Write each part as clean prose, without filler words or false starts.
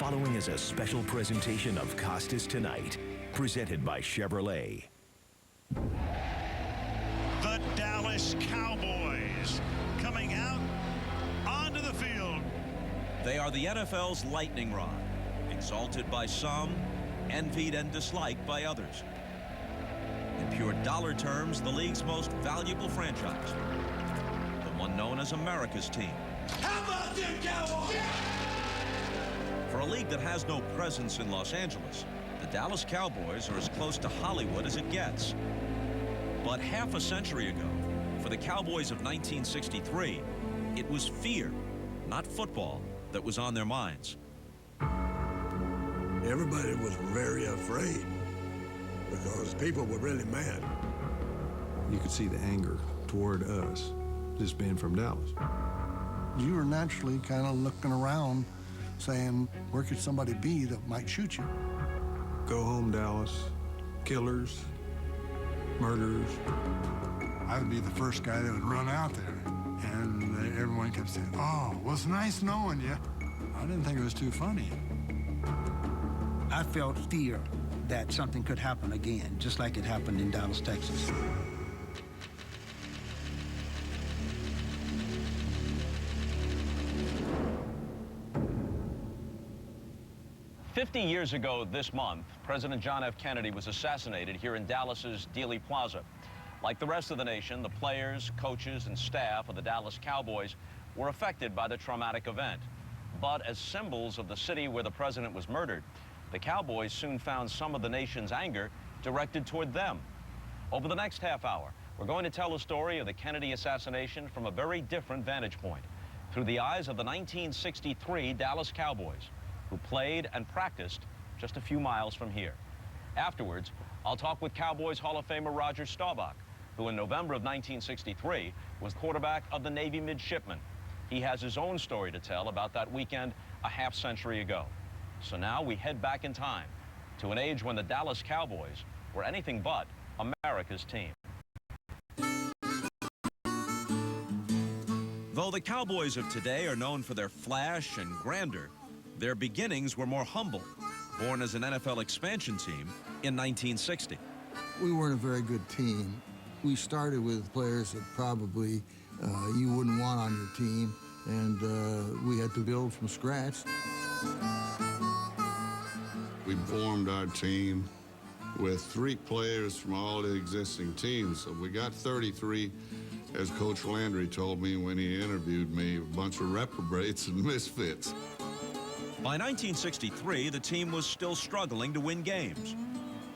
following is a special presentation of Costas Tonight, presented by Chevrolet. The Dallas Cowboys coming out onto the field. They are the NFL's lightning rod, exalted by some, envied and disliked by others. In pure dollar terms, the league's most valuable franchise, the one known as America's team. How about them Cowboys? For a league that has no presence in Los Angeles, the Dallas Cowboys are as close to Hollywood as it gets. But half a century ago, for the Cowboys of 1963, it was fear, not football, that was on their minds. Everybody was very afraid because people were really mad. You could see the anger toward us, just being from Dallas. You were naturally kind of looking around saying, where could somebody be that might shoot you? Go home, Dallas. Killers, murderers. I would be the first guy that would run out there. And everyone kept saying, oh, well, it's nice knowing you. I didn't think it was too funny. I felt fear that something could happen again, just like it happened in Dallas, Texas. "50 years ago this month, President John F. Kennedy was assassinated here in Dallas's Dealey Plaza. Like the rest of the nation, the players, coaches, and staff of the Dallas Cowboys were affected by the traumatic event. But as symbols of the city where the president was murdered, the Cowboys soon found some of the nation's anger directed toward them. Over the next half hour, we're going to tell the story of the Kennedy assassination from a very different vantage point, through the eyes of the 1963 Dallas Cowboys, who played and practiced just a few miles from here. Afterwards, I'll talk with Cowboys Hall of Famer Roger Staubach, who in November of 1963 was quarterback of the Navy midshipmen. He has his own story to tell about that weekend a half century ago. So now we head back in time to an age when the Dallas Cowboys were anything but America's team. Though the Cowboys of today are known for their flash and grandeur, their beginnings were more humble, born as an NFL expansion team in 1960. We weren't a very good team. We started with players that probably you wouldn't want on your team, and we had to build from scratch. We formed our team with 3 players from all the existing teams. So we got 33, as Coach Landry told me when he interviewed me, a bunch of reprobates and misfits. By 1963, the team was still struggling to win games.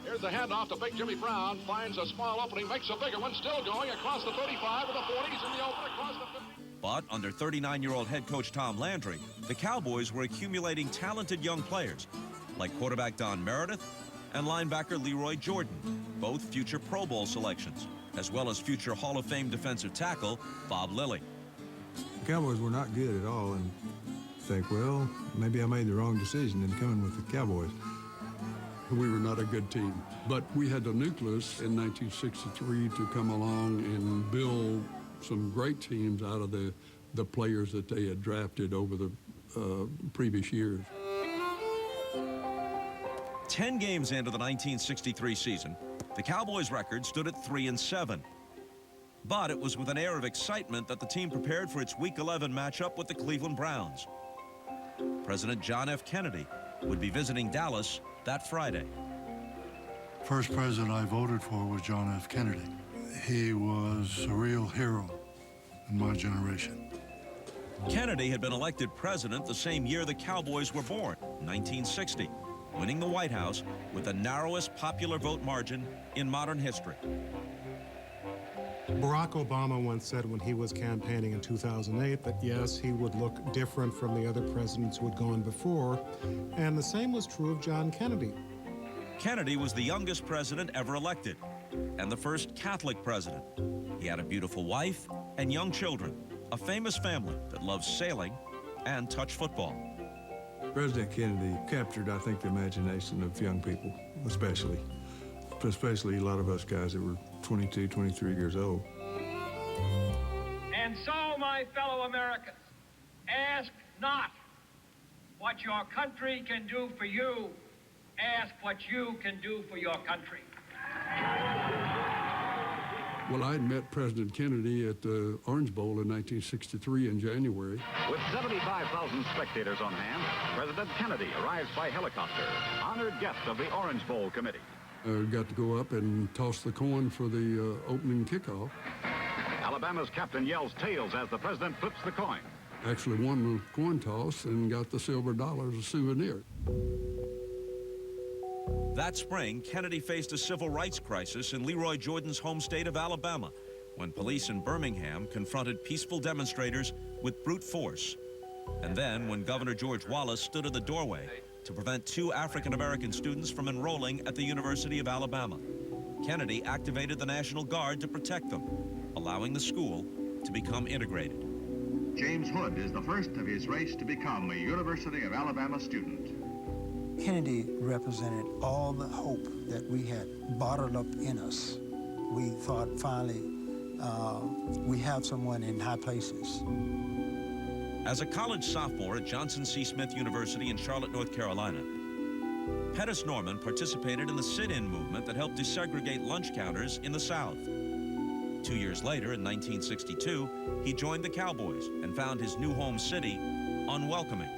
Here's the handoff to Big Jimmy Brown. Finds a small opening, makes a bigger one, still going across the 35 with the 40s in the open across the 50. But under 39-year-old head coach Tom Landry, the Cowboys were accumulating talented young players, like quarterback Don Meredith and linebacker Leroy Jordan, both future Pro Bowl selections, as well as future Hall of Fame defensive tackle Bob Lilly. The Cowboys were not good at all, and think, well, maybe I made the wrong decision in coming with the Cowboys. We were not a good team, but we had the nucleus in 1963 to come along and build some great teams out of the players that they had drafted over the previous years. 10 games into the 1963 season, the Cowboys' record stood at 3-7. But it was with an air of excitement that the team prepared for its Week 11 matchup with the Cleveland Browns. President John F. Kennedy would be visiting Dallas that Friday. First president I voted for was John F. Kennedy. He was a real hero in my generation. Kennedy had been elected president the same year the Cowboys were born, 1960, winning the White House with the narrowest popular vote margin in modern history. Barack Obama once said when he was campaigning in 2008 that, yes, he would look different from the other presidents who had gone before, and the same was true of John Kennedy. Kennedy was the youngest president ever elected, and the first Catholic president. He had a beautiful wife and young children, a famous family that loved sailing and touch football. President Kennedy captured, I think, the imagination of young people, especially a lot of us guys that were 22, 23 years old. And so, my fellow Americans, ask not what your country can do for you. Ask what you can do for your country. Well, I had met President Kennedy at the Orange Bowl in 1963 in January. With 75,000 spectators on hand, President Kennedy arrives by helicopter, honored guest of the Orange Bowl committee. I got to go up and toss the coin for the opening kickoff. Alabama's captain yells tails as the president flips the coin. Actually won the coin toss and got the silver dollar as a souvenir. That spring, Kennedy faced a civil rights crisis in Leroy Jordan's home state of Alabama when police in Birmingham confronted peaceful demonstrators with brute force. And then when Governor George Wallace stood in the doorway to prevent 2 African-American students from enrolling at the University of Alabama. Kennedy activated the National Guard to protect them, allowing the school to become integrated. James Hood is the first of his race to become a University of Alabama student. Kennedy represented all the hope that we had bottled up in us. We thought finally we have someone in high places. As a college sophomore at Johnson C. Smith University in Charlotte, North Carolina, Pettis Norman participated in the sit-in movement that helped desegregate lunch counters in the South. 2 years later, in 1962, he joined the Cowboys and found his new home city unwelcoming.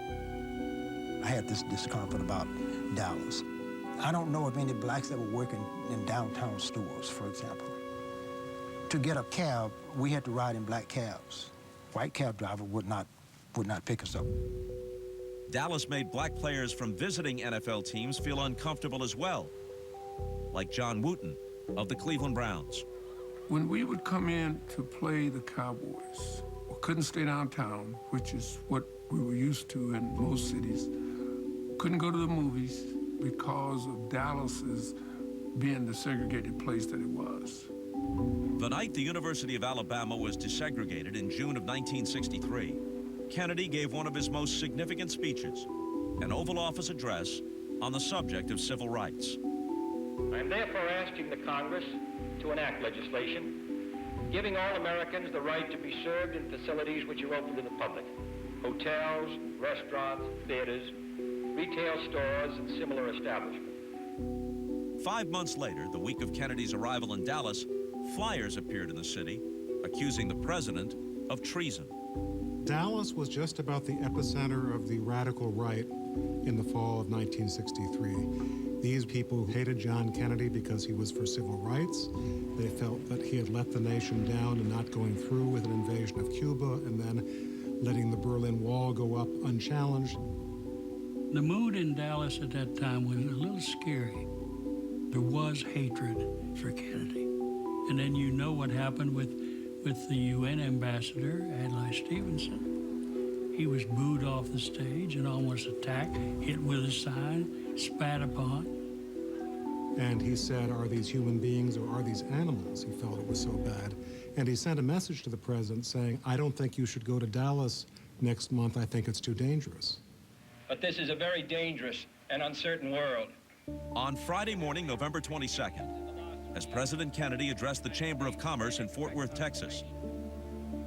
I had this discomfort about Dallas. I don't know of any blacks that were working in downtown stores, for example. To get a cab, we had to ride in black cabs. White cab driver would not pick us up. Dallas made black players from visiting NFL teams feel uncomfortable as well, like John Wooten of the Cleveland Browns. When we would come in to play the Cowboys, we couldn't stay downtown, which is what we were used to in most cities. Couldn't go to the movies because of Dallas's being the segregated place that it was. The night the University of Alabama was desegregated in June of 1963, Kennedy gave one of his most significant speeches, an Oval Office address on the subject of civil rights. I am therefore asking the Congress to enact legislation giving all Americans the right to be served in facilities which are open to the public: hotels, restaurants, theaters, retail stores, and similar establishments. 5 months later, the week of Kennedy's arrival in Dallas, flyers appeared in the city accusing the president of treason. Dallas was just about the epicenter of the radical right in the fall of 1963. These people hated John Kennedy because he was for civil rights. They felt that he had let the nation down in not going through with an invasion of Cuba and then letting the Berlin Wall go up unchallenged. The mood in Dallas at that time was a little scary. There was hatred for Kennedy. And then you know what happened with the UN ambassador, Adlai Stevenson. He was booed off the stage and almost attacked, hit with a sign, spat upon. And he said, are these human beings or are these animals? He felt it was so bad. And he sent a message to the president saying, I don't think you should go to Dallas next month. I think it's too dangerous. But this is a very dangerous and uncertain world. On Friday morning, November 22nd, as President Kennedy addressed the Chamber of Commerce in Fort Worth, Texas,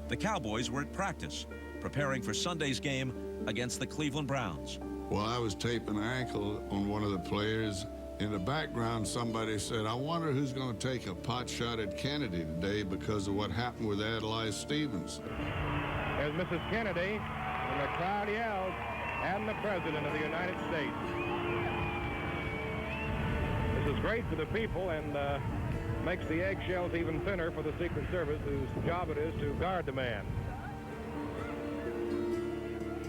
the Cowboys were at practice, preparing for Sunday's game against the Cleveland Browns. Well, I was taping an ankle on one of the players. In the background, somebody said, I wonder who's going to take a pot shot at Kennedy today because of what happened with Adlai Stevenson. There's Mrs. Kennedy, and the crowd yells, and the President of the United States. This is great for the people and makes the eggshells even thinner for the Secret Service, whose job it is to guard the man.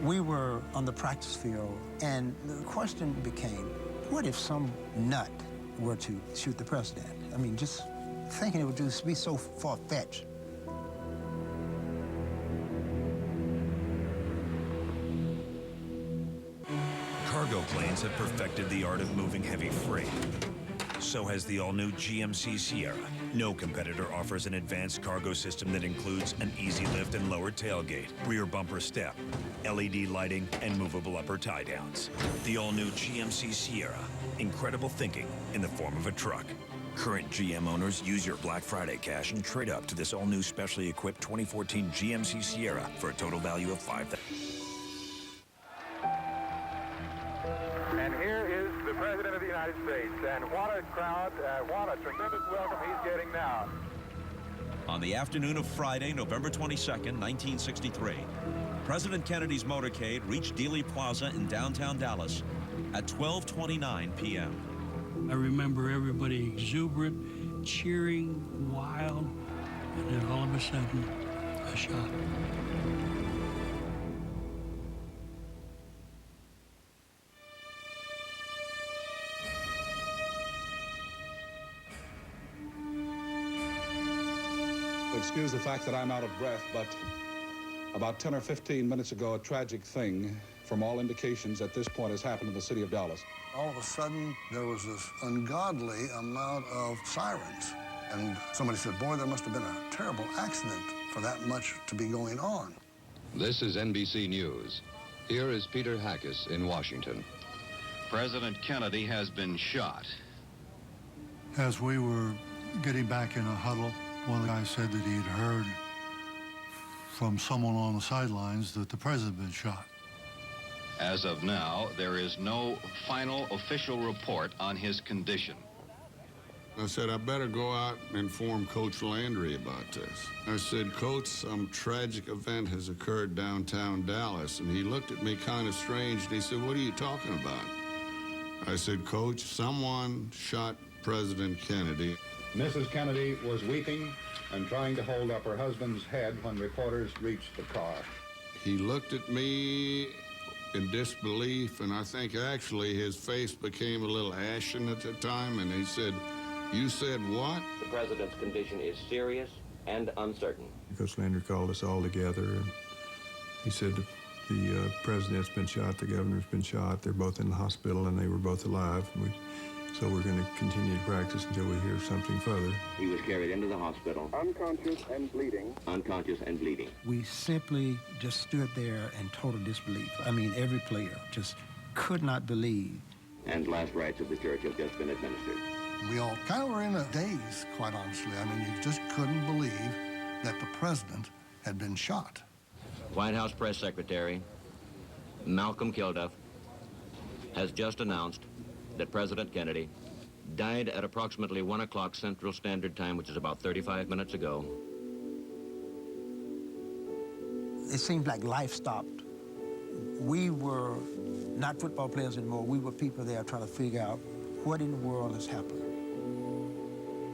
We were on the practice field, and the question became, what if some nut were to shoot the president? I mean, just thinking it would just be so far-fetched. Cargo planes have perfected the art of moving heavy freight. So has the all-new GMC Sierra. No competitor offers an advanced cargo system that includes an easy lift and lower tailgate, rear bumper step, LED lighting, and movable upper tie-downs. The all-new GMC Sierra. Incredible thinking in the form of a truck. Current GM owners, use your Black Friday cash and trade up to this all-new specially equipped 2014 GMC Sierra for a total value of $5,000. the President of the United States. And what a crowd, what a tremendous welcome he's getting now. On the afternoon of Friday, November 22nd, 1963, President Kennedy's motorcade reached Dealey Plaza in downtown Dallas at 12:29 p.m. I remember everybody exuberant, cheering, wild, and then all of a sudden, a shot. Excuse the fact that I'm out of breath, but about 10 or 15 minutes ago, a tragic thing, from all indications at this point, has happened in the city of Dallas. All of a sudden, there was this ungodly amount of sirens. And somebody said, boy, there must have been a terrible accident for that much to be going on. This is NBC News. Here is Peter Hackus in Washington. President Kennedy has been shot. As we were getting back in a huddle, one of the guys said that he had heard from someone on the sidelines that the president had been shot. As of now, there is no final official report on his condition. I said, I better go out and inform Coach Landry about this. I said, Coach, some tragic event has occurred downtown Dallas. And he looked at me kind of strange, and he said, what are you talking about? I said, Coach, someone shot President Kennedy. Mrs. Kennedy was weeping and trying to hold up her husband's head when reporters reached the car. He looked at me in disbelief, and I think actually his face became a little ashen at the time, and he said, you said what? The president's condition is serious and uncertain. Coach Landry called us all together, and he said the president's been shot, the governor's been shot, they're both in the hospital, and they were both alive. So we're going to continue to practice until we hear something further. He was carried into the hospital. Unconscious and bleeding. Unconscious and bleeding. We simply just stood there in total disbelief. I mean, every player just could not believe. And last rites of the church have just been administered. We all kind of were in a daze, quite honestly. I mean, you just couldn't believe that the president had been shot. White House Press Secretary Malcolm Kilduff has just announced that President Kennedy died at approximately 1 o'clock Central Standard Time, which is about 35 minutes ago. It seemed like life stopped. We were not football players anymore. We were people there trying to figure out what in the world has happened.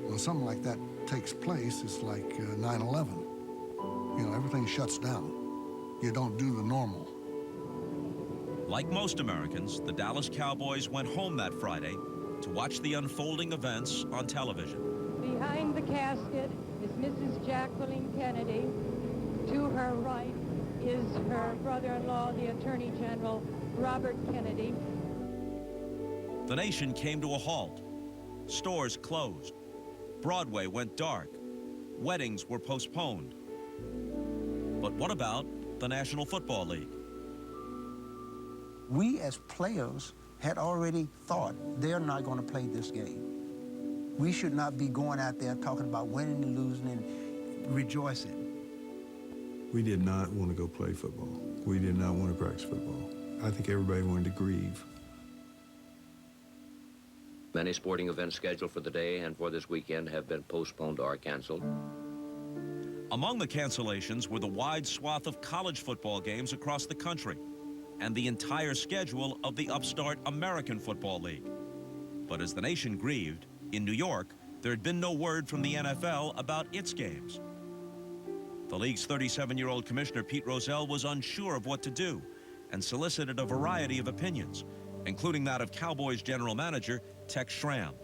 When something like that takes place, it's like 9/11. You know, everything shuts down. You don't do the normal. Like most Americans, the Dallas Cowboys went home that Friday to watch the unfolding events on television. Behind the casket is Mrs. Jacqueline Kennedy. To her right is her brother-in-law, the Attorney General, Robert Kennedy. The nation came to a halt. Stores closed. Broadway went dark. Weddings were postponed. But what about the National Football League? We as players had already thought they're not going to play this game. We should not be going out there talking about winning and losing and rejoicing. We did not want to go play football. We did not want to practice football. I think everybody wanted to grieve. Many sporting events scheduled for the day and for this weekend have been postponed or canceled. Among the cancellations were the wide swath of college football games across the country and the entire schedule of the upstart American Football League. But as the nation grieved, in New York, there had been no word from the NFL about its games. The league's 37-year-old commissioner, Pete Rozelle, was unsure of what to do and solicited a variety of opinions, including that of Cowboys general manager Tex Schramm.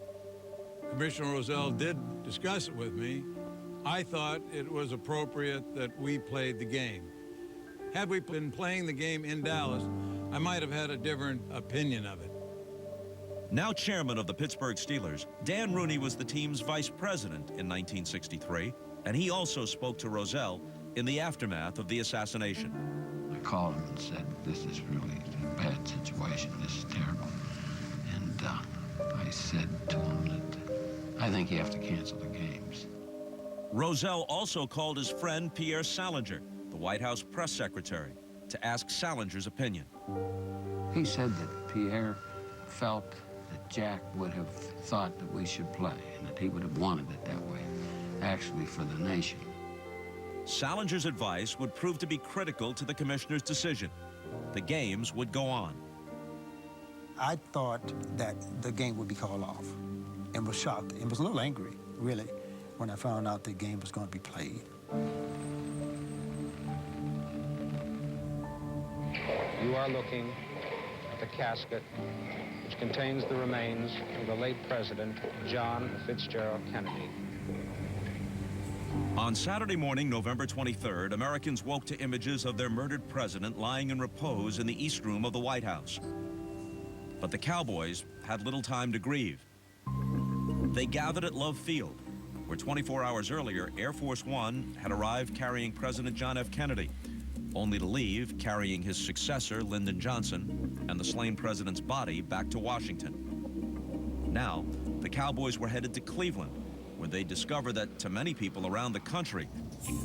Commissioner Rozelle did discuss it with me. I thought it was appropriate that we played the game. Had we been playing the game in Dallas, I might have had a different opinion of it. Now chairman of the Pittsburgh Steelers, Dan Rooney was the team's vice president in 1963, and he also spoke to Rozelle in the aftermath of the assassination. I called him and said, this is really a bad situation. This is terrible. And I said to him that I think you have to cancel the games. Rozelle also called his friend Pierre Salinger, the White House press secretary, to ask Salinger's opinion. He said that Pierre felt that Jack would have thought that we should play and that he would have wanted it that way, actually for the nation. Salinger's advice would prove to be critical to the commissioner's decision. The games would go on. I thought that the game would be called off and was shocked and was a little angry, really, when I found out the game was going to be played. You are looking at the casket which contains the remains of the late President John Fitzgerald Kennedy. On Saturday morning, November 23rd, Americans woke to images of their murdered president lying in repose in the East Room of the White House. But the Cowboys had little time to grieve. They gathered at Love Field, where 24 hours earlier, Air Force One had arrived carrying President John F. Kennedy, only to leave carrying his successor, Lyndon Johnson, and the slain president's body back to Washington. Now, the Cowboys were headed to Cleveland, where they discovered that, to many people around the country,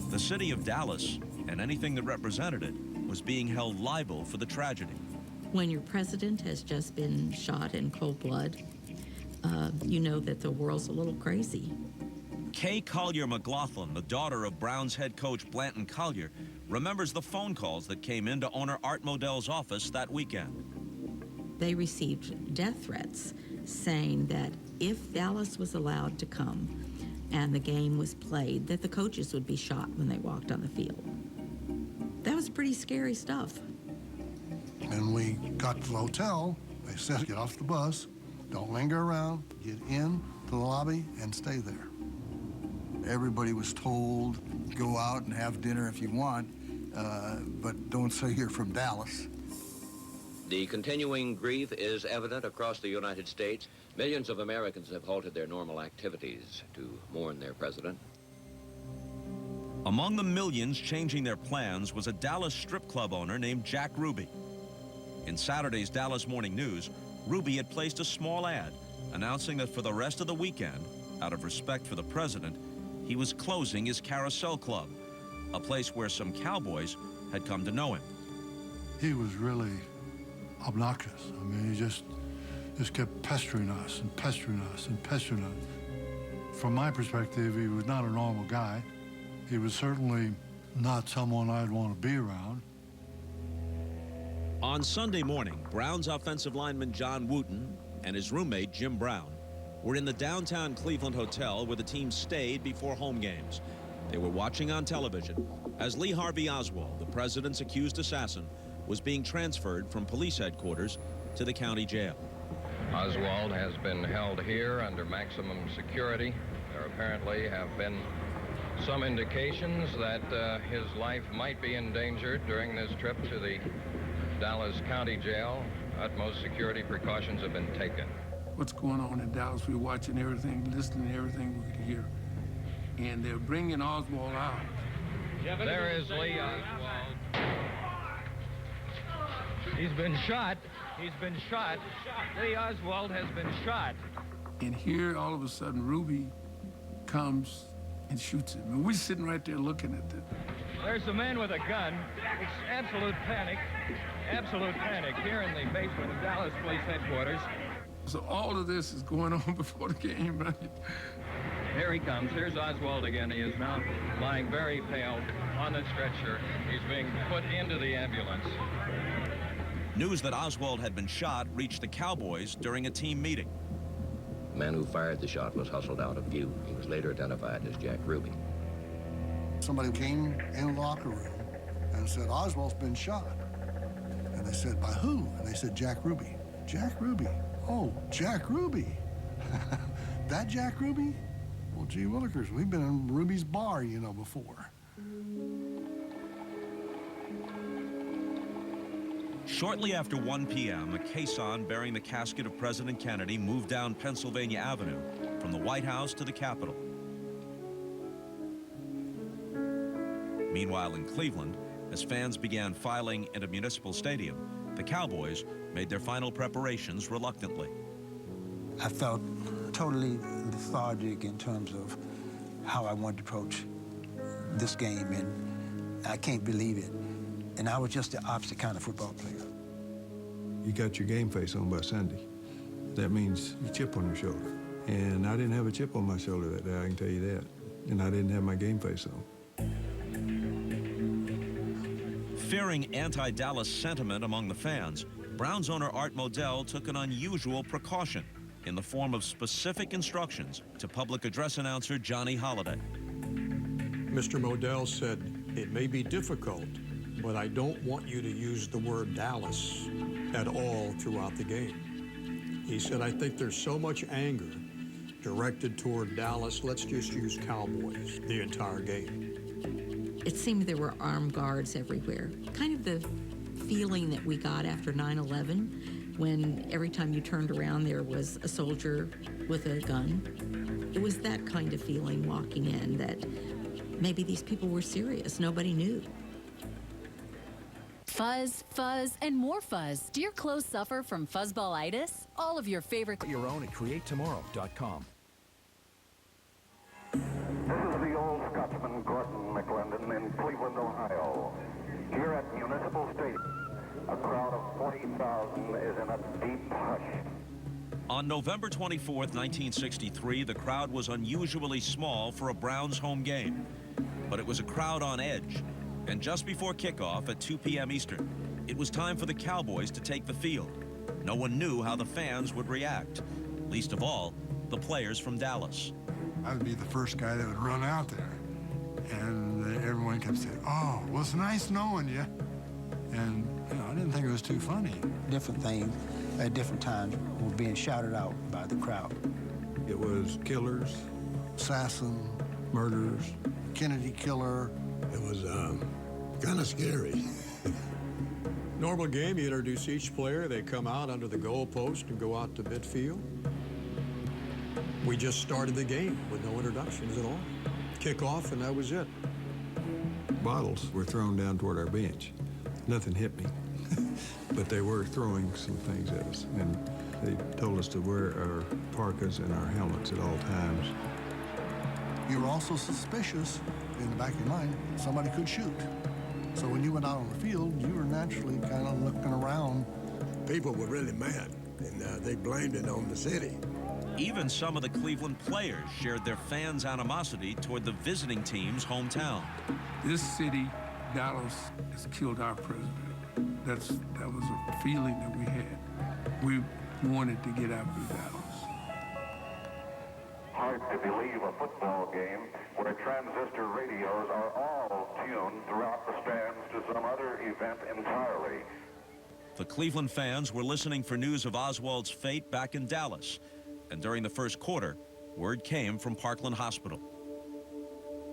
the city of Dallas and anything that represented it was being held liable for the tragedy. When your president has just been shot in cold blood, you know that the world's a little crazy. Kay Collier McLaughlin, the daughter of Browns head coach Blanton Collier, remembers the phone calls that came into owner Art Modell's office that weekend. They received death threats saying that if Dallas was allowed to come and the game was played, that the coaches would be shot when they walked on the field. That was pretty scary stuff. And we got to the hotel. They said, get off the bus, don't linger around, get in to the lobby and stay there. Everybody was told, go out and have dinner if you want, but don't say you're from Dallas. The continuing grief is evident across the United States. Millions of Americans have halted their normal activities to mourn their president. Among the millions changing their plans was a Dallas strip club owner named Jack Ruby. In Saturday's Dallas Morning News, Ruby had placed a small ad announcing that for the rest of the weekend, out of respect for the president, he was closing his Carousel Club, a place where some Cowboys had come to know him. He was really obnoxious. I mean, he just kept pestering us and pestering us and pestering us. From my perspective, he was not a normal guy. He was certainly not someone I'd want to be around. On Sunday morning, Browns offensive lineman John Wooten and his roommate Jim Brown were in the downtown Cleveland hotel where the team stayed before home games. They were watching on television as Lee Harvey Oswald, the president's accused assassin, was being transferred from police headquarters to the county jail. Oswald has been held here under maximum security. There apparently have been some indications that his life might be endangered during this trip to the Dallas County Jail. Utmost security precautions have been taken. What's going on in Dallas? We're watching everything, listening to everything we could hear. And they're bringing Oswald out. There is Lee Oswald. He's been shot. He's been shot. Lee Oswald has been shot. And here, all of a sudden, Ruby comes and shoots him. And we're sitting right there looking at that. There's a man with a gun. It's absolute panic here in the basement of Dallas Police Headquarters. So all of this is going on before the game, right? Here he comes. Here's Oswald again. He is now lying very pale on the stretcher. He's being put into the ambulance. News that Oswald had been shot reached the Cowboys during a team meeting. The man who fired the shot was hustled out of view. He was later identified as Jack Ruby. Somebody came in the locker room and said, Oswald's been shot. And they said, by who? And they said, Jack Ruby. Jack Ruby. Oh, Jack Ruby. That Jack Ruby? Well, gee willikers, we've been in Ruby's bar, you know, before. Shortly after 1 p.m., a caisson bearing the casket of President Kennedy moved down Pennsylvania Avenue from the White House to the Capitol. Meanwhile, in Cleveland, as fans began filing into Municipal Stadium, the Cowboys made their final preparations reluctantly. I felt totally lethargic in terms of how I wanted to approach this game, and I can't believe it. And I was just the opposite kind of football player. You got your game face on by Sunday. That means a chip on your shoulder. And I didn't have a chip on my shoulder that day, I can tell you that. And I didn't have my game face on. Fearing anti-Dallas sentiment among the fans, Browns owner Art Modell took an unusual precaution in the form of specific instructions to public address announcer Johnny Holliday. Mr. Modell said, "It may be difficult, but I don't want you to use the word Dallas at all throughout the game." He said, "I think there's so much anger directed toward Dallas, let's just use Cowboys the entire game." It seemed there were armed guards everywhere. Kind of the feeling that we got after 9/11, when every time you turned around there was a soldier with a gun. It was that kind of feeling walking in, that maybe these people were serious. Nobody knew. Fuzz, fuzz, and more fuzz. Do your clothes suffer from fuzzballitis? All of your favorite... Your own at CreateTomorrow.com. This is the old Scotsman Gordon McClendon in Cleveland, Ohio. Here at Municipal Stadium, a crowd of 40,000 is in a deep hush. On November 24th, 1963, the crowd was unusually small for a Browns home game. But it was a crowd on edge. And just before kickoff at 2 p.m. Eastern, it was time for the Cowboys to take the field. No one knew how the fans would react, least of all, the players from Dallas. I would be the first guy that would run out there. And everyone kept saying, "Oh, well, it's nice knowing you." And, you know, I didn't think it was too funny. Different things at different times were being shouted out by the crowd. It was killers, assassin, murderers, Kennedy killer. It was kind of scary. Normal game, you introduce each player, they come out under the goalpost and go out to midfield. We just started the game with no introductions at all. Kickoff, and that was it. Bottles were thrown down toward our bench. Nothing hit me, but they were throwing some things at us. And they told us to wear our parkas and our helmets at all times. You were also suspicious, in the back of your mind, somebody could shoot. So when you went out on the field, you were naturally kind of looking around. People were really mad, and they blamed it on the city. Even some of the Cleveland players shared their fans' animosity toward the visiting team's hometown. This city, Dallas, has killed our president. That was a feeling that we had. We wanted to get after Dallas. Hard to believe a football game where transistor radios are all tuned throughout the stands to some other event entirely. The Cleveland fans were listening for news of Oswald's fate back in Dallas. And during the first quarter, word came from Parkland Hospital.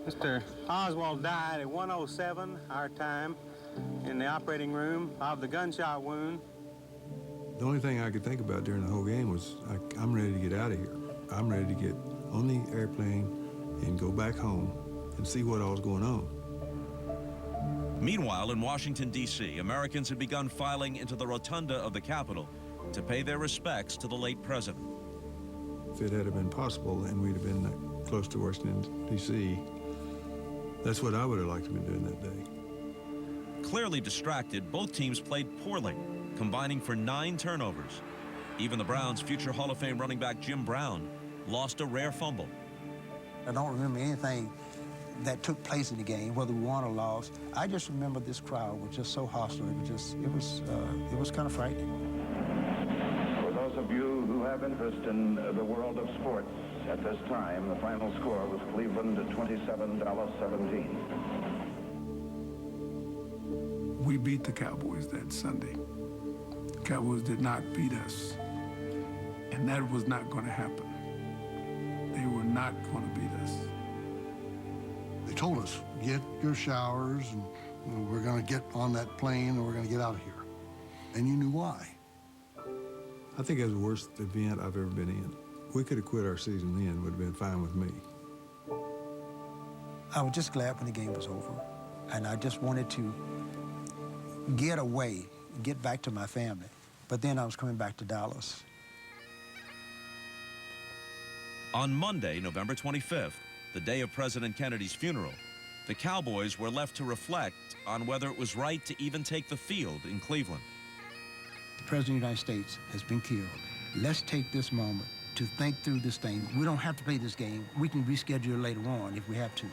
Mr. Oswald died at 1:07 our time in the operating room of the gunshot wound. The only thing I could think about during the whole game was, I'm ready to get out of here. I'm ready to get on the airplane and go back home and see what all's going on. Meanwhile, in Washington, D.C., Americans had begun filing into the rotunda of the Capitol to pay their respects to the late president. If it had been possible and we'd have been that close to Washington, D.C., that's what I would have liked to have been doing that day. Clearly distracted, both teams played poorly, combining for 9 turnovers. Even the Browns' future Hall of Fame running back Jim Brown lost a rare fumble. I don't remember anything that took place in the game, whether we won or lost. I just remember this crowd was just so hostile. It was kind of frightening. For those of you who have interest in the world of sports, at this time, the final score was Cleveland 27, Dallas 17. We beat the Cowboys that Sunday. The Cowboys did not beat us, and that was not going to happen. They were not going to beat us. They told us, get your showers, and we're going to get on that plane, and we're going to get out of here. And you knew why. I think it was the worst event I've ever been in. We could have quit our season then, would have been fine with me. I was just glad when the game was over, and I just wanted to get away, get back to my family. But then I was coming back to Dallas. On Monday, November 25th, the day of President Kennedy's funeral, the Cowboys were left to reflect on whether it was right to even take the field in Cleveland. The President of the United States has been killed, let's take this moment to think through this thing. We don't have to play this game. We can reschedule it later on if we have to.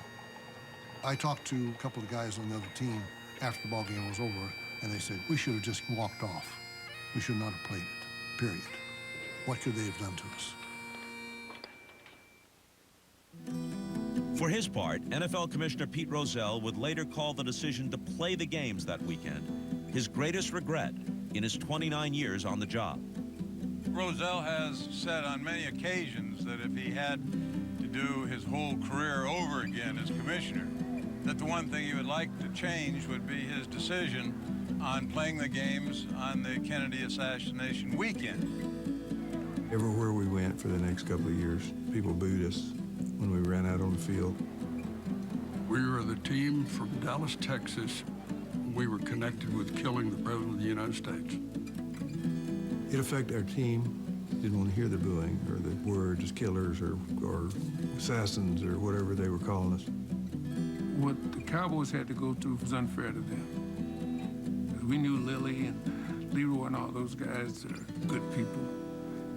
I talked to a couple of guys on the other team after the ball game was over, and they said, we should have just walked off. We should not have played it, period. What could they have done to us? For his part, NFL Commissioner Pete Rozelle would later call the decision to play the games that weekend his greatest regret in his 29 years on the job. Rozelle has said on many occasions that if he had to do his whole career over again as commissioner, that the one thing he would like to change would be his decision on playing the games on the Kennedy Assassination weekend. Everywhere we went for the next couple of years, people booed us when we ran out on the field. We were the team from Dallas, Texas. We were connected with killing the President of the United States. It affected our team. Didn't want to hear the booing or the words killers or assassins or whatever they were calling us. What the Cowboys had to go through was unfair to them. We knew Lily and Leroy and all those guys are good people.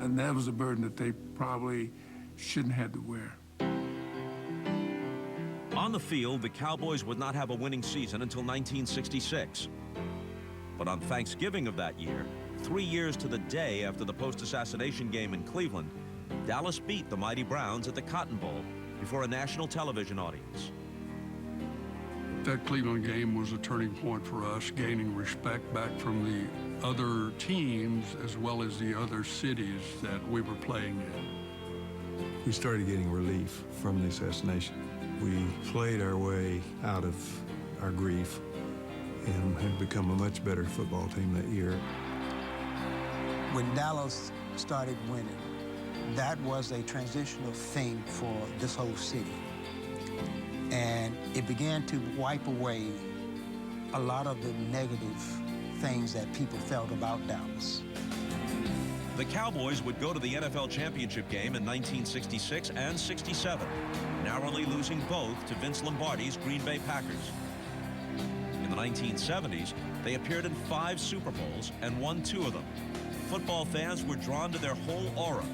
And that was a burden that they probably shouldn't have to wear. On the field, the Cowboys would not have a winning season until 1966. But on Thanksgiving of that year, 3 years to the day after the post-assassination game in Cleveland, Dallas beat the mighty Browns at the Cotton Bowl before a national television audience. That Cleveland game was a turning point for us, gaining respect back from the other teams as well as the other cities that we were playing in. We started getting relief from the assassination. We played our way out of our grief and had become a much better football team that year. When Dallas started winning, that was a transitional thing for this whole city. And it began to wipe away a lot of the negative things that people felt about Dallas. The Cowboys would go to the NFL championship game in 1966 and 67, narrowly losing both to Vince Lombardi's Green Bay Packers. In the 1970s, they appeared in 5 Super Bowls and won 2 of them. Football fans were drawn to their whole aura,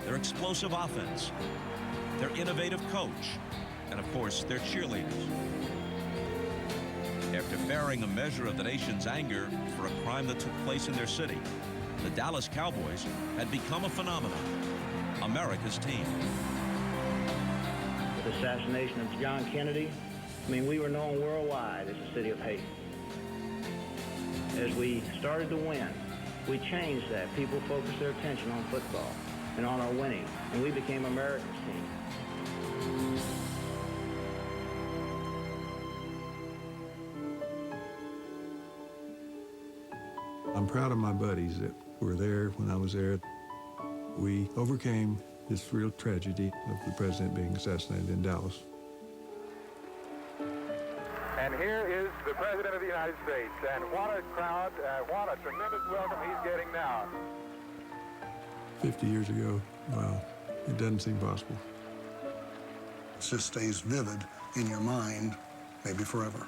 their explosive offense, their innovative coach, and of course, their cheerleaders. After bearing a measure of the nation's anger for a crime that took place in their city, the Dallas Cowboys had become a phenomenon, America's team. The assassination of John Kennedy, I mean, we were known worldwide as the city of hate. As we started to win, we changed that. People focused their attention on football and on our winning, and we became America's team. I'm proud of my buddies that were there when I was there. We overcame this real tragedy of the president being assassinated in Dallas. And here is the President of the United States. And what a crowd, what a tremendous welcome he's getting now. 50 years ago, wow, it doesn't seem possible. It just stays vivid in your mind, maybe forever.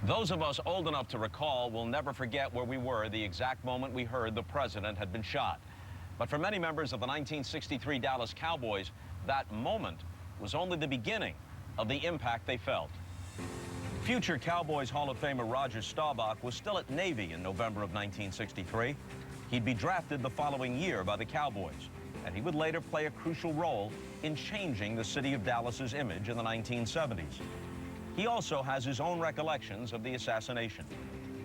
Those of us old enough to recall will never forget where we were the exact moment we heard the president had been shot. But for many members of the 1963 Dallas Cowboys, that moment was only the beginning of the impact they felt. Future Cowboys Hall of Famer Roger Staubach was still at Navy in November of 1963. He'd be drafted the following year by the Cowboys, and he would later play a crucial role in changing the city of Dallas's image in the 1970s. He also has his own recollections of the assassination,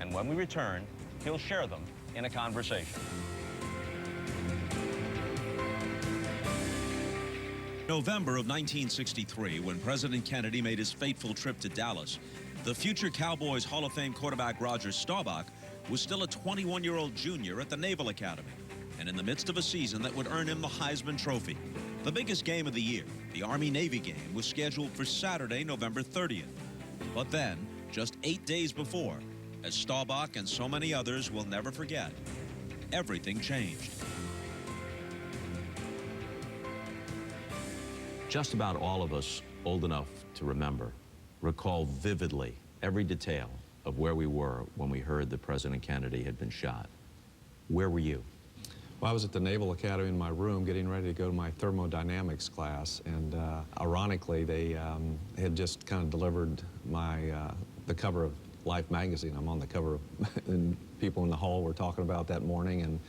and when we return, he'll share them in a conversation. November of 1963, when President Kennedy made his fateful trip to Dallas, the future Cowboys Hall of Fame quarterback Roger Staubach was still a 21-year-old junior at the Naval Academy, and in the midst of a season that would earn him the Heisman Trophy. The biggest game of the year, the Army-Navy game, was scheduled for Saturday, November 30th. But then, just 8 days before, as Staubach and so many others will never forget, everything changed. Just about all of us old enough to remember recall vividly every detail of where we were when we heard that President Kennedy had been shot. Where were you? Well, I was at the Naval Academy in my room getting ready to go to my thermodynamics class, and ironically, they had just kind of delivered the cover of Life magazine. I'm on the cover, and people in the hall were talking about that morning, and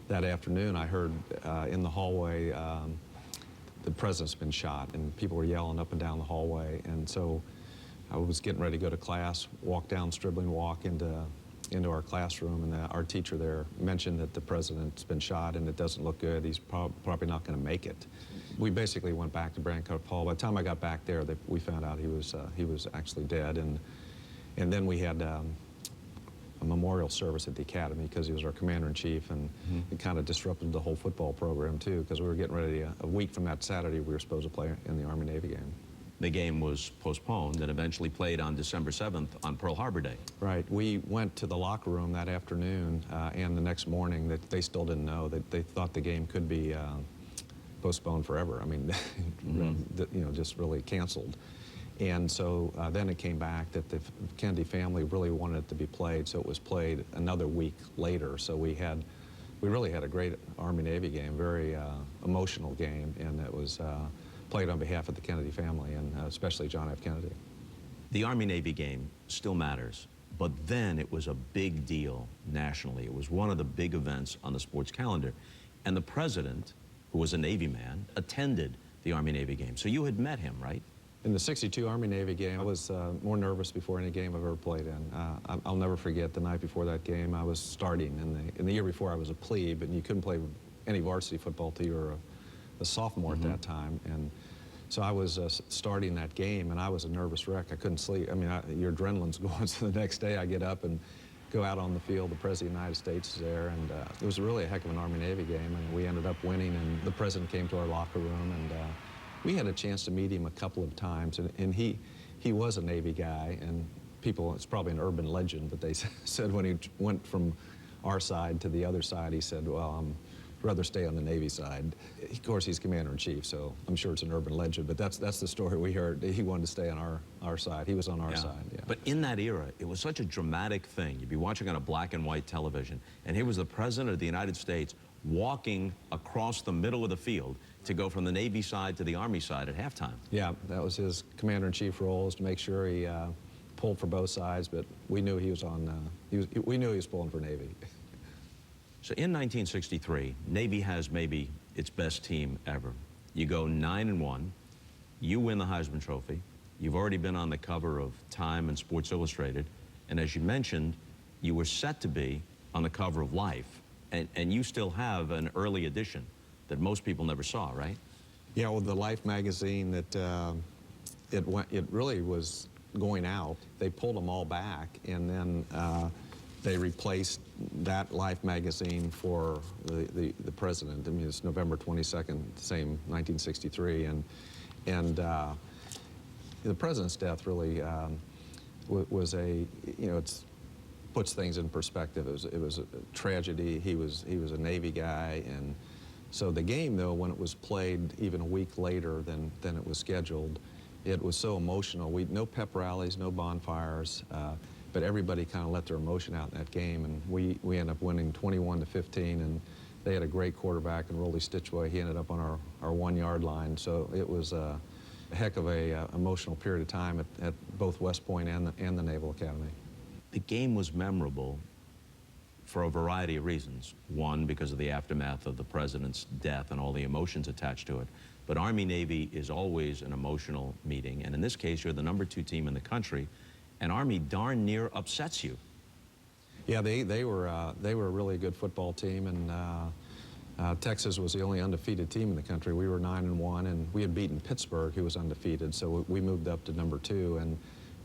that afternoon I heard in the hallway, the president's been shot, and people were yelling up and down the hallway, and so I was getting ready to go to class, walk down Stribling Walk into our classroom, and our teacher there mentioned that the president's been shot and it doesn't look good. He's probably not going to make it. We basically went back to Brancott Hall. By the time I got back there, we found out he was actually dead, and then we had a memorial service at the academy because he was our commander-in-chief, and it kind of disrupted the whole football program too, because we were getting ready, a week from that Saturday, we were supposed to play in the Army-Navy game. The game was postponed and eventually played on December 7th on Pearl Harbor Day. Right. We went to the locker room that afternoon and the next morning that they still didn't know. That they thought the game could be postponed forever. I mean, you know, just really canceled. And so then it came back that the Kennedy family really wanted it to be played, so it was played another week later. So we really had a great Army-Navy game, very emotional game, and it was played on behalf of the Kennedy family, and especially John F. Kennedy. The Army-Navy game still matters, but then it was a big deal nationally. It was one of the big events on the sports calendar. And the president, who was a Navy man, attended the Army-Navy game. So you had met him, right? In the '62 Army-Navy game, I was more nervous before any game I've ever played in. I'll never forget the night before that game, I was starting. In the year before, I was a plebe, and you couldn't play any varsity football till you were a sophomore at that time. And so I was starting that game, and I was a nervous wreck. I couldn't sleep. I mean, your adrenaline's going, so the next day I get up and go out on the field. The President of the United States is there, and it was really a heck of an Army-Navy game, and we ended up winning, and the President came to our locker room, and we had a chance to meet him a couple of times, and he was a Navy guy, and people, it's probably an urban legend, but they said when he went from our side to the other side, he said, well, I'd rather stay on the Navy side. Of course, he's commander-in-chief, so I'm sure it's an urban legend, but that's the story we heard. He wanted to stay on our side. He was on our side, yeah. But in that era, it was such a dramatic thing. You'd be watching on a black and white television, and here was the President of the United States walking across the middle of the field to go from the Navy side to the Army side at halftime. Yeah, that was his commander-in-chief role, is to make sure he pulled for both sides, but we knew he was on, we knew he was pulling for Navy. So in 1963, Navy has maybe its best team ever. You go 9-1, you win the Heisman Trophy, you've already been on the cover of Time and Sports Illustrated, and as you mentioned, you were set to be on the cover of Life, and you still have an early edition that most people never saw, right? Yeah, well, the Life magazine that it really was going out. They pulled them all back, and then they replaced that Life magazine for the president. I mean, it's November 22nd, same 1963, and the president's death really was a, you know, it's puts things in perspective. It was a tragedy. He was a Navy guy, and so the game, though, when it was played even a week later than it was scheduled, it was so emotional. No pep rallies, no bonfires, but everybody kind of let their emotion out in that game, and we ended up winning 21-15, and they had a great quarterback in Rollie Stitchway. He ended up on our 1-yard line, so it was a heck of a emotional period of time at both West Point and the Naval Academy. The game was memorable for a variety of reasons. One, because of the aftermath of the president's death and all the emotions attached to it. But Army-Navy is always an emotional meeting, and in this case, you're the #2 team in the country, and Army darn near upsets you. Yeah, they were a really good football team, and Texas was the only undefeated team in the country. We were 9-1, and we had beaten Pittsburgh, who was undefeated, so we moved up to #2.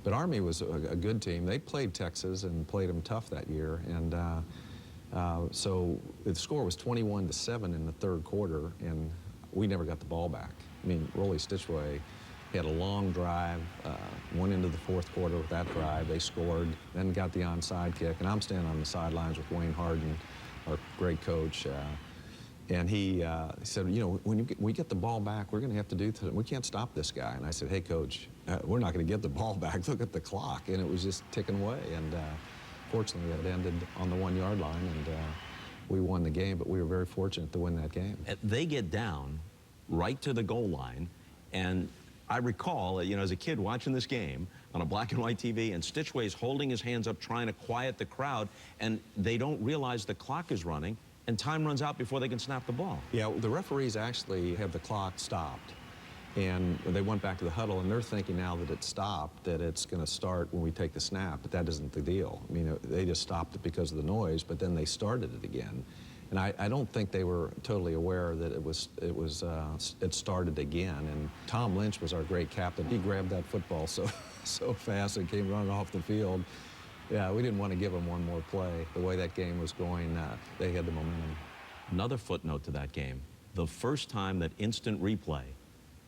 But Army was a good team. They played Texas and played them tough that year, and so the score was 21-7 in the third quarter, and we never got the ball back. I mean, Rollie Stitchway had a long drive, went into the fourth quarter with that drive. They scored, then got the onside kick, and I'm standing on the sidelines with Wayne Harden, our great coach, And he said, you know, when we get the ball back, we're going to have to we can't stop this guy. And I said, hey, Coach, we're not going to get the ball back. Look at the clock. And it was just ticking away. And fortunately, it ended on the 1-yard line, and we won the game. But we were very fortunate to win that game. They get down right to the goal line, and I recall, you know, as a kid watching this game on a black and white TV, and Stitchway's holding his hands up trying to quiet the crowd, and they don't realize the clock is running, and time runs out before they can snap the ball. Yeah, the referees actually have the clock stopped, and they went back to the huddle, and they're thinking now that it's stopped, that it's going to start when we take the snap, but that isn't the deal. I mean, they just stopped it because of the noise, but then they started it again. And I don't think they were totally aware that it started again. And Tom Lynch was our great captain. He grabbed that football so fast and came running off the field. Yeah, we didn't want to give them one more play. The way that game was going, they had the momentum. Another footnote to that game: the first time that instant replay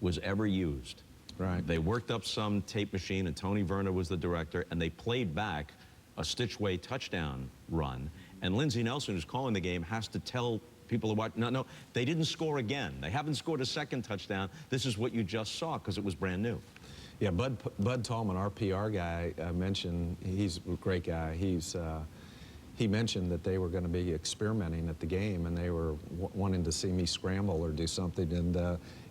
was ever used. Right. They worked up some tape machine, and Tony Werner was the director, and they played back a Stitchway touchdown run. And Lindsey Nelson, who's calling the game, has to tell people to watch, no, they didn't score again. They haven't scored a second touchdown. This is what you just saw, because it was brand new. Yeah, Bud Tallman, our PR guy, mentioned, he's a great guy. He mentioned that they were going to be experimenting at the game, and they were wanting to see me scramble or do something, and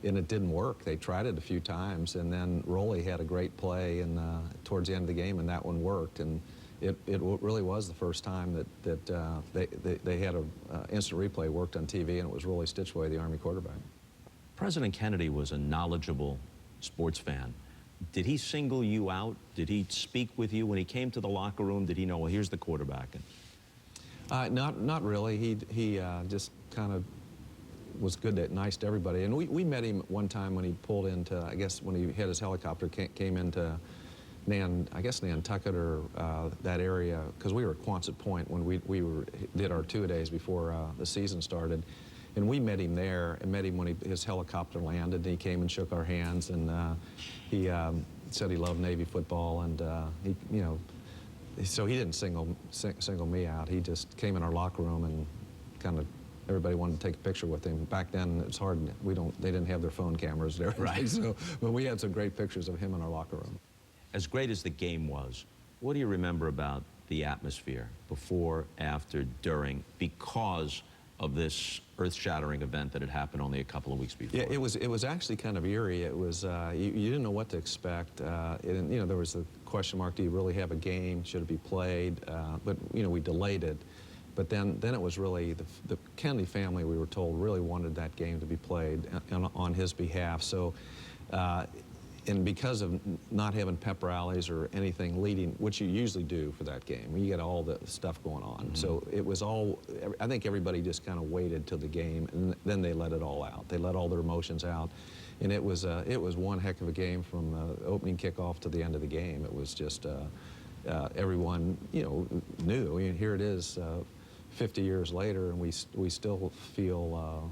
it didn't work. They tried it a few times, and then Roley had a great play towards the end of the game, and that one worked. And it really was the first time that they had an instant replay worked on TV, and it was Roley Stitchway, the Army quarterback. President Kennedy was a knowledgeable sports fan. Did he single you out? Did he speak with you when he came to the locker room? Did he know, well, here's the quarterback? Not really. He just kind of was good, nice to everybody. And we met him one time when he pulled into, I guess when he had his helicopter, came into Nantucket or that area, because we were at Quonset Point when we did our two-a-days before the season started. And we met him there, and met him when his helicopter landed, and he came and shook our hands, and he said he loved Navy football, and so he didn't single me out. He just came in our locker room, and kind of everybody wanted to take a picture with him. Back then, it's hard. They didn't have their phone cameras and everything. Right. So, but we had some great pictures of him in our locker room. As great as the game was, what do you remember about the atmosphere before, after, during, because of this earth-shattering event that had happened only a couple of weeks before? Yeah, it was actually kind of eerie. It was you didn't know what to expect. And, there was the question mark: do you really have a game? Should it be played? But we delayed it. But then it was really the Kennedy family, we were told, really wanted that game to be played on his behalf. So. And because of not having pep rallies or anything leading, which you usually do for that game, you get all the stuff going on. Mm-hmm. So it was all, I think everybody just kind of waited till the game, and then they let it all out. They let all their emotions out. And it was one heck of a game from the opening kickoff to the end of the game. It was just, everyone, knew. I mean, here it is 50 years later, and we still feel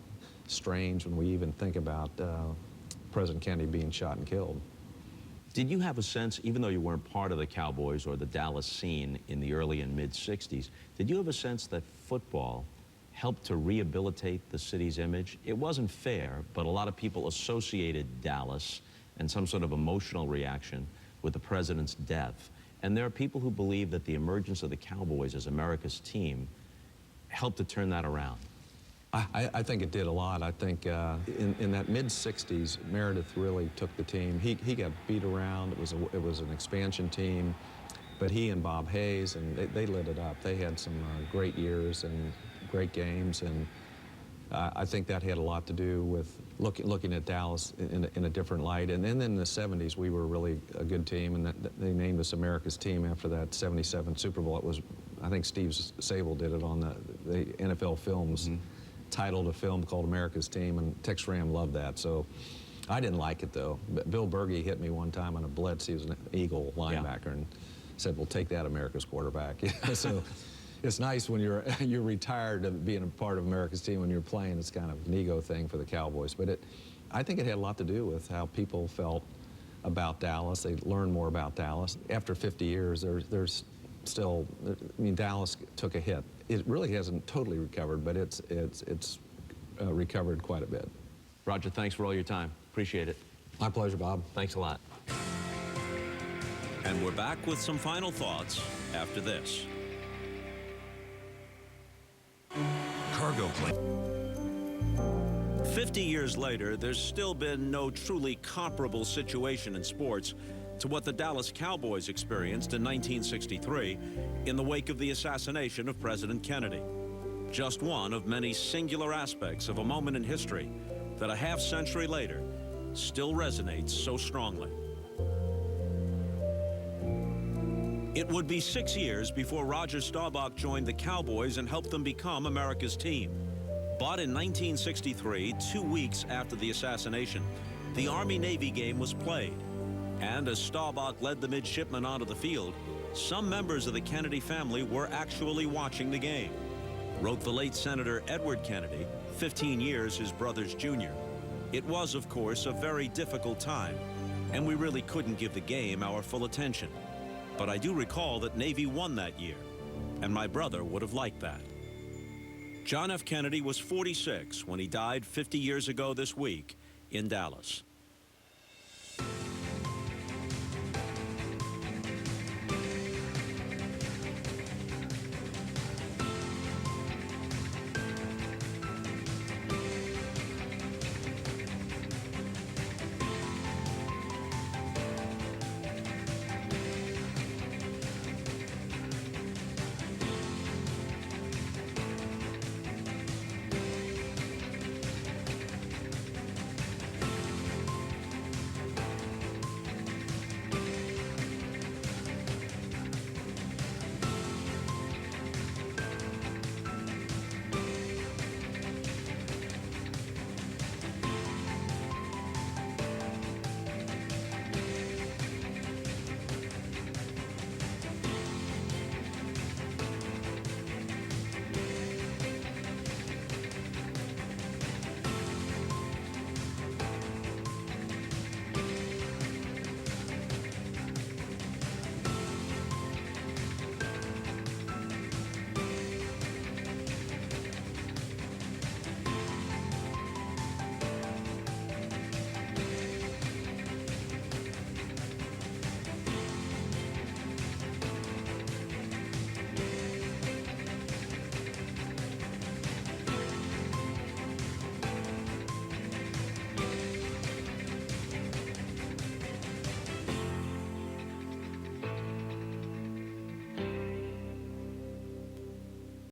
strange when we even think about President Kennedy being shot and killed. Did you have a sense, even though you weren't part of the Cowboys or the Dallas scene in the early and mid-'60s, did you have a sense that football helped to rehabilitate the city's image? It wasn't fair, but a lot of people associated Dallas and some sort of emotional reaction with the president's death. And there are people who believe that the emergence of the Cowboys as America's team helped to turn that around. I think it did a lot. I think in that mid-'60s, Meredith really took the team. He got beat around. It was an expansion team, but he and Bob Hayes, and they lit it up. They had some great years and great games, and I think that had a lot to do with looking at Dallas in a different light. And then in the 70s, we were really a good team, and they named us America's team after that '77 Super Bowl. It was, I think Steve Sable did it on the NFL Films. Mm-hmm. Titled a film called America's Team, and Tex Ram loved that. So I didn't like it, though. Bill Berge hit me one time on a blitz. He was an Eagle linebacker, and said, well, take that, America's quarterback. So it's nice when you're retired of being a part of America's team. When you're playing, it's kind of an ego thing for the Cowboys. But I think it had a lot to do with how people felt about Dallas. They learned more about Dallas. After 50 years, there's still, I mean, Dallas took a hit. It really hasn't totally recovered, but it's recovered quite a bit. Roger, thanks for all your time. Appreciate it. My pleasure, Bob. Thanks a lot. And we're back with some final thoughts after this. Cargo plane. 50 years later, there's still been no truly comparable situation in sports to what the Dallas Cowboys experienced in 1963 in the wake of the assassination of President Kennedy. Just one of many singular aspects of a moment in history that a half-century later still resonates so strongly. It would be 6 years before Roger Staubach joined the Cowboys and helped them become America's team. But in 1963, 2 weeks after the assassination, the Army-Navy game was played. And as Staubach led the midshipmen onto the field, some members of the Kennedy family were actually watching the game. Wrote the late Senator Edward Kennedy, 15 years his brother's junior. It was, of course, a very difficult time, and we really couldn't give the game our full attention. But I do recall that Navy won that year, and my brother would have liked that. John F. Kennedy was 46 when he died 50 years ago this week in Dallas.